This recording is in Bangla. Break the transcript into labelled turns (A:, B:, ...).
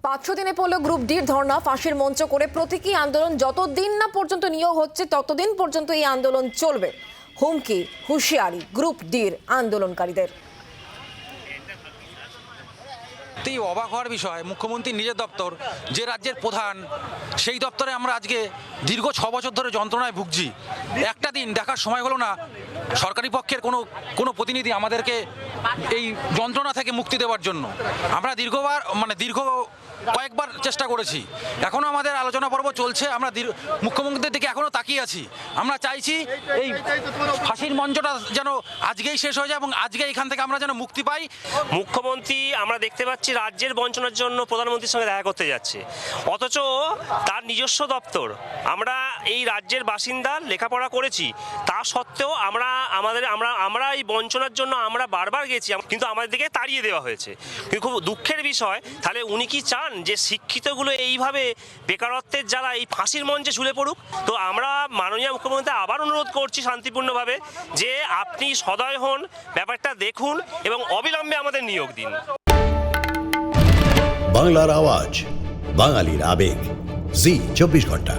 A: 500 দিনে পড়লো গ্রুপ ডির ধর্ণা, ফাঁসির মঞ্চ করে প্রতীকী আন্দোলন যতদিন না পর্যন্ত নিয়োগ হচ্ছে ততদিন পর্যন্ত এই আন্দোলন চলবে। হুমকি হুঁশিয়ারি গ্রুপ ডির আন্দোলনকারীদের।
B: অবাক হওয়ার বিষয়, মুখ্যমন্ত্রীর নিজের দপ্তর, যে রাজ্যের প্রধান, সেই দপ্তরে আমরা আজকে দীর্ঘ 6 বছর ধরে যন্ত্রণায় ভুগছি। একটা দিন দেখার সময় হলো না সরকারি পক্ষের কোনো প্রতিনিধি আমাদেরকে এই যন্ত্রণা থেকে মুক্তি দেওয়ার জন্য। আমরা দীর্ঘ কয়েকবার চেষ্টা করেছি, এখনও আমাদের আলোচনা পর্ব চলছে। আমরা মুখ্যমন্ত্রীর দিকে এখনও তাকিয়ে আছি। আমরা চাইছি এই ফাঁসির মঞ্চটা যেন আজকেই শেষ হয়ে যায় এবং আজকে এখান থেকে আমরা যেন মুক্তি পাই।
C: মুখ্যমন্ত্রী আমরা দেখতে পাচ্ছি রাজ্যের বঞ্চনার জন্য প্রধানমন্ত্রীর সঙ্গে দেখা করতে যাচ্ছে, অথচ তার নিজস্ব দপ্তর। আমরা এই রাজ্যের বাসিন্দা, লেখাপড়া করেছি, তা সত্ত্বেও আমরা এই বঞ্চনার জন্য আমরা বারবার গেছি, কিন্তু আমাদের দিকে তাড়িয়ে দেওয়া হয়েছে। কিন্তু খুব দুঃখের বিষয়, তাহলে উনি কি চান যে শিক্ষিতগুলো এইভাবে বেকারত্বের জ্বালা এই ফাঁসির মঞ্চে ঝুলে পড়ুক? তো আমরা মাননীয় মুখ্যমন্ত্রী আবার অনুরোধ করছি শান্তিপূর্ণভাবে যে আপনি সদয় হন, ব্যাপারটা দেখুন এবং অবিলম্বে আমাদের নিয়োগ দিন।
D: বাংলার আওয়াজ, বাঙালির আবেগ, জি 24 ঘন্টা।